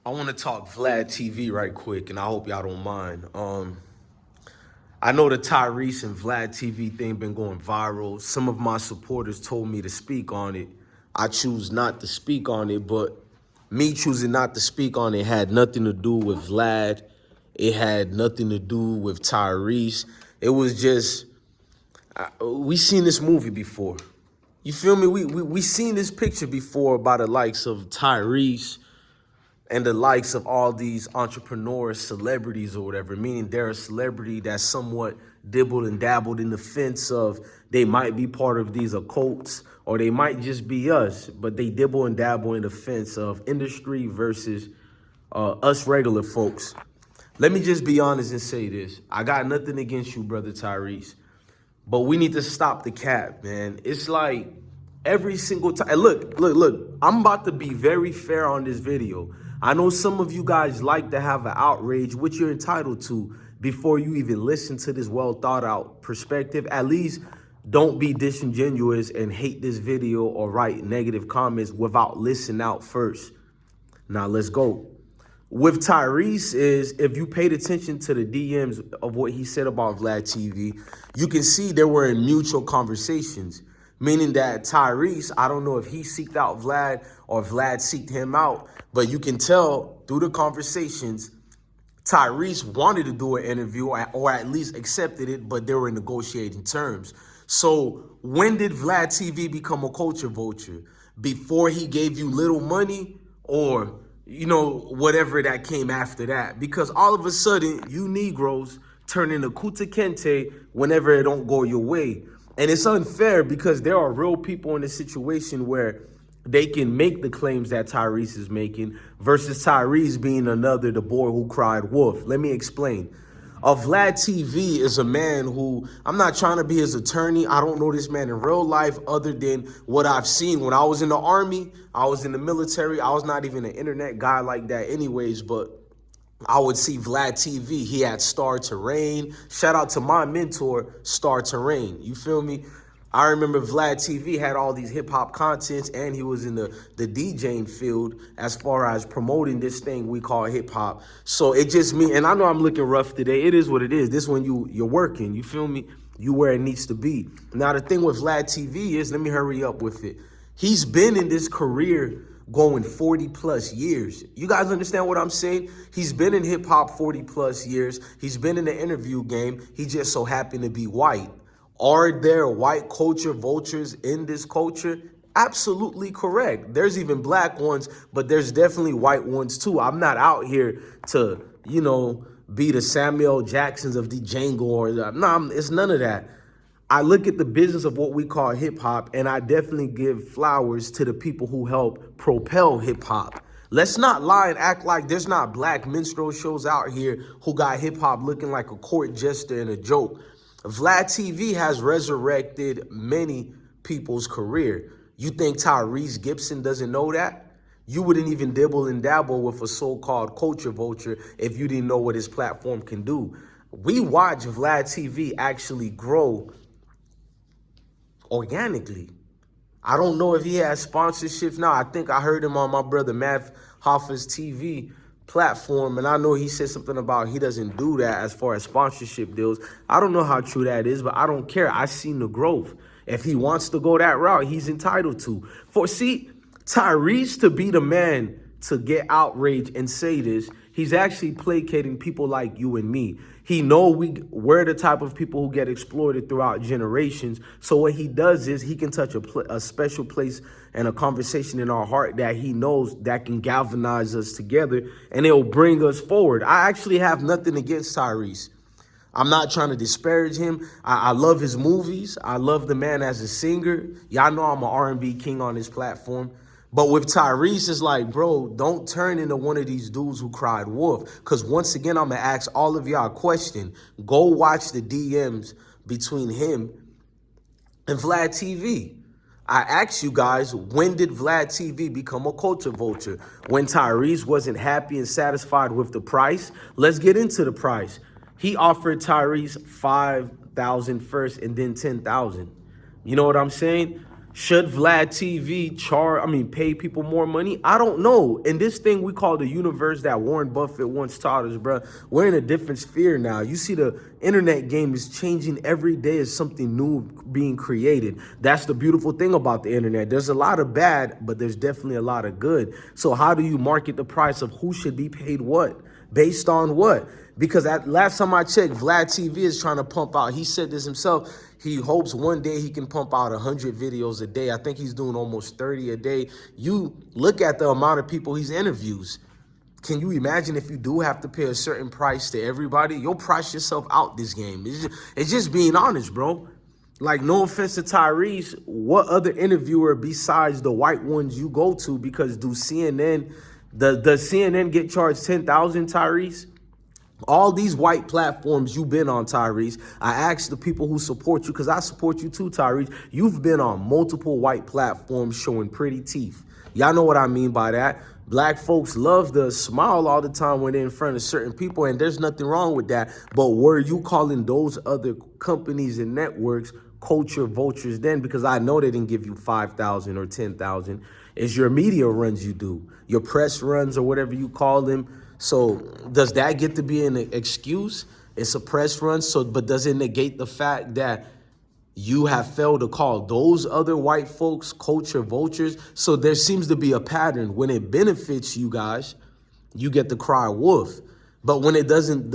I want to talk VladTV right quick, and I hope y'all don't mind. I know the Tyrese and VladTV thing been going viral. Some of my supporters told me to speak on it. I choose not to speak on it, but me choosing not to speak on it had nothing to do with Vlad. It had nothing to do with Tyrese. It was just, we seen this movie before. You feel me? We seen this picture before by the likes of Tyrese and the likes of all these entrepreneurs, celebrities or whatever, meaning they're a celebrity that's somewhat dibbled and dabbled in the fence of they might be part of these occults or they might just be us, but they dibble and dabble in the fence of industry versus us regular folks. Let me just be honest and say this. I got nothing against you, brother Tyrese, but we need to stop the cap, man. It's like every single time. Look. I'm about to be very fair on this video. I know some of you guys like to have an outrage, which you're entitled to, before you even listen to this well thought out perspective. At least don't be disingenuous and hate this video or write negative comments without listening out first. Now let's go. With Tyrese is, if you paid attention to the DMs of what he said about VladTV, you can see they were in mutual conversations, meaning that Tyrese, I don't know if he seeked out Vlad or Vlad seeked him out, but you can tell through the conversations, Tyrese wanted to do an interview or at least accepted it, but they were in negotiating terms. So when did VladTV become a culture vulture? Before he gave you little money, or whatever that came after that? Because all of a sudden, you Negroes turn into Kuta Kente whenever it don't go your way. And it's unfair because there are real people in a situation where they can make the claims that Tyrese is making versus Tyrese being the boy who cried wolf. Let me explain. VladTV is a man who, I'm not trying to be his attorney. I don't know this man in real life other than what I've seen. When I was in the army, I was in the military. I was not even an internet guy like that anyways, but I would see VladTV. He had Star Terrain. Shout out to my mentor, Star Terrain. You feel me? I remember VladTV had all these hip hop contents, and he was in the DJing field as far as promoting this thing we call hip hop. So it just me, and I know I'm looking rough today. It is what it is. This one you're working. You feel me? You where it needs to be. Now the thing with VladTV is, let me hurry up with it. He's been in this career going 40 plus years. You guys understand what I'm saying? He's been in hip hop 40 plus years. He's been in the interview game. He just so happened to be white. Are there white culture vultures in this culture? Absolutely correct. There's even black ones, but there's definitely white ones too. I'm not out here to, be the Samuel Jacksons of the Django or it's none of that. I look at the business of what we call hip hop, and I definitely give flowers to the people who help propel hip hop. Let's not lie and act like there's not black minstrel shows out here who got hip hop looking like a court jester and a joke. VladTV has resurrected many people's career. You think Tyrese Gibson doesn't know that? You wouldn't even dibble and dabble with a so-called culture vulture if you didn't know what his platform can do. We watch VladTV actually grow organically. I don't know if he has sponsorships now. I think I heard him on my brother Matt Hoffa's TV platform, and I know he said something about he doesn't do that as far as sponsorship deals. I don't know how true that is, but I don't care. I seen the growth. If he wants to go that route, he's entitled to. Tyrese to be the man to get outraged and say this, he's actually placating people like you and me. He know we're the type of people who get exploited throughout generations. So what he does is he can touch a special place and a conversation in our heart that he knows that can galvanize us together, and it'll bring us forward. I actually have nothing against Tyrese. I'm not trying to disparage him. I love his movies. I love the man as a singer. Y'all know I'm an R&B king on this platform. But with Tyrese, it's like, bro, don't turn into one of these dudes who cried wolf. Because once again, I'm going to ask all of y'all a question. Go watch the DMs between him and VladTV. I asked you guys, when did VladTV become a culture vulture? When Tyrese wasn't happy and satisfied with the price? Let's get into the price. He offered Tyrese $5,000 first and then $10,000. You know what I'm saying? Should Vlad TV pay people more money? I don't know. In this thing we call the universe that Warren Buffett once taught us, bro, we're in a different sphere now. You see, the internet game is changing every day as something new being created. That's the beautiful thing about the internet. There's a lot of bad, but there's definitely a lot of good. So how do you market the price of who should be paid what? Based on what? Because at last time I checked, Vlad TV is trying to pump out. He said this himself. He hopes one day he can pump out 100 videos a day. I think he's doing almost 30 a day. You look at the amount of people he's interviews. Can you imagine if you do have to pay a certain price to everybody? You'll price yourself out this game. It's just being honest, bro. Like, no offense to Tyrese, what other interviewer besides the white ones you go to? Because do CNN, does CNN get charged 10,000, Tyrese? All these white platforms you've been on, Tyrese, I asked the people who support you, because I support you too, Tyrese. You've been on multiple white platforms showing pretty teeth. Y'all know what I mean by that. Black folks love to smile all the time when they're in front of certain people, and there's nothing wrong with that. But were you calling those other companies and networks culture vultures then? Because I know they didn't give you 5,000 or 10,000. It's your media runs you do, your press runs or whatever you call them. So does that get to be an excuse? It's a press run. So, but does it negate the fact that you have failed to call those other white folks culture vultures? So there seems to be a pattern. When it benefits you guys, you get to cry wolf. But when it doesn't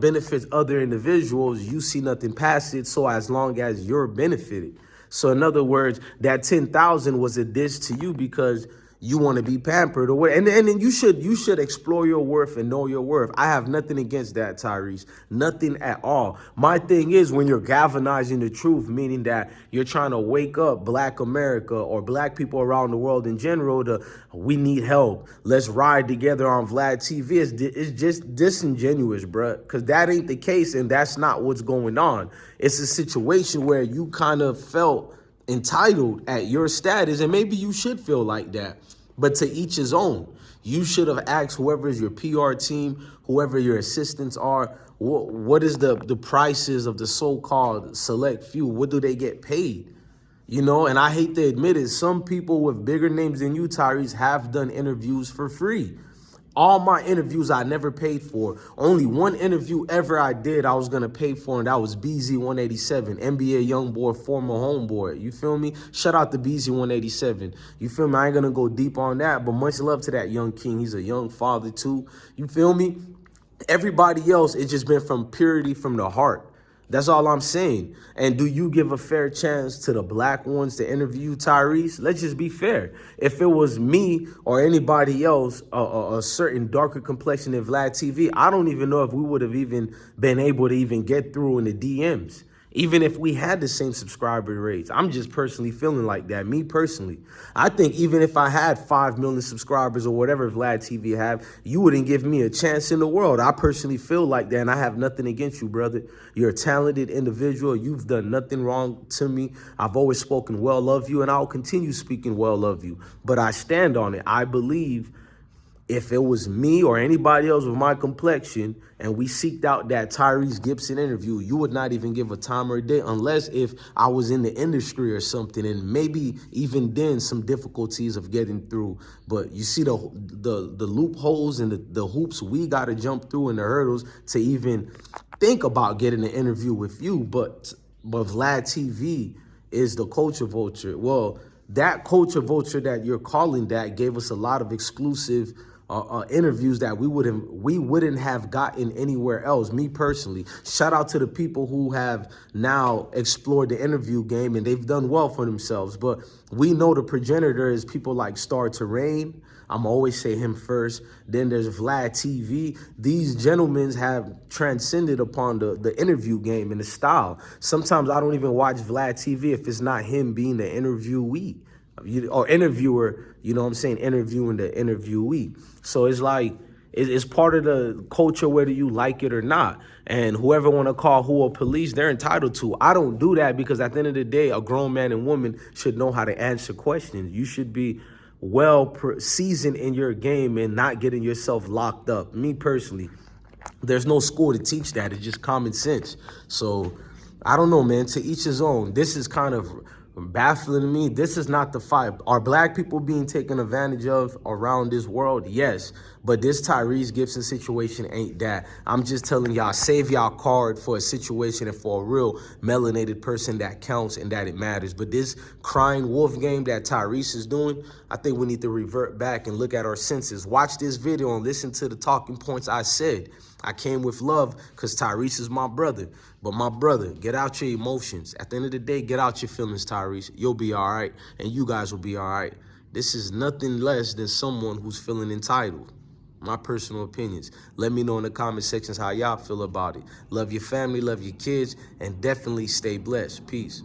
benefit other individuals, you see nothing past it. So as long as you're benefited. So in other words, that 10,000 was a diss to you because you want to be pampered or what, and then you should explore your worth and know your worth. I have nothing against that, Tyrese. Nothing at all. My thing is when you're galvanizing the truth, meaning that you're trying to wake up Black America or Black people around the world in general to, we need help. Let's ride together on Vlad TV. It's just disingenuous, bruh, because that ain't the case, and that's not what's going on. It's a situation where you kind of felt entitled at your status, and maybe you should feel like that, but to each his own. You should have asked whoever is your PR team, whoever your assistants are, what is the prices of the so-called select few? What do they get paid? You know, and I hate to admit it, some people with bigger names than you, Tyrese, have done interviews for free. All my interviews I never paid for. Only one interview ever I did I was going to pay for, and that was BZ187, NBA Youngboy, former homeboy. You feel me? Shout out to BZ187. You feel me? I ain't going to go deep on that, but much love to that young king. He's a young father too. You feel me? Everybody else, it's just been from purity from the heart. That's all I'm saying. And do you give a fair chance to the Black ones to interview Tyrese? Let's just be fair. If it was me or anybody else, a certain darker complexion in Vlad TV, I don't even know if we would have even been able to even get through in the DMs. Even if we had the same subscriber rates. I'm just personally feeling like that, me personally. I think even if I had 5 million subscribers or whatever Vlad TV have, you wouldn't give me a chance in the world. I personally feel like that, and I have nothing against you, brother. You're a talented individual. You've done nothing wrong to me. I've always spoken well of you, and I'll continue speaking well of you. But I stand on it. I believe if it was me or anybody else with my complexion and we seeked out that Tyrese Gibson interview, you would not even give a time or a day unless if I was in the industry or something, and maybe even then some difficulties of getting through. But you see the loopholes and the hoops we got to jump through and the hurdles to even think about getting an interview with you. But Vlad TV is the culture vulture. Well, that culture vulture that you're calling that gave us a lot of exclusive interviews that we wouldn't have gotten anywhere else. Me personally, shout out to the people who have now explored the interview game and they've done well for themselves. But we know the progenitor is people like Star Terrain. I'm always say him first. Then there's Vlad TV. These gentlemen have transcended upon the interview game and the style. Sometimes I don't even watch Vlad TV if it's not him being the interviewee. Or interviewer, you know what I'm saying, interviewing the interviewee. So it's like, it's part of the culture whether you like it or not. And whoever want to call who a police, they're entitled to. I don't do that because at the end of the day, a grown man and woman should know how to answer questions. You should be well seasoned in your game and not getting yourself locked up. Me personally, there's no school to teach that. It's just common sense. So I don't know, man. To each his own. This is kind of baffling to me. This is not the fight. Are black people being taken advantage of around this world? Yes. But this Tyrese Gibson situation ain't that. I'm just telling y'all, save y'all card for a situation and for a real melanated person that counts and that it matters. But this crying wolf game that Tyrese is doing, I think we need to revert back and look at our senses. Watch this video and listen to the talking points I said. I came with love because Tyrese is my brother. But my brother, get out your emotions. At the end of the day, get out your feelings, Tyrese. You'll be all right, and you guys will be all right. This is nothing less than someone who's feeling entitled. My personal opinions. Let me know in the comment sections how y'all feel about it. Love your family, love your kids, and definitely stay blessed. Peace.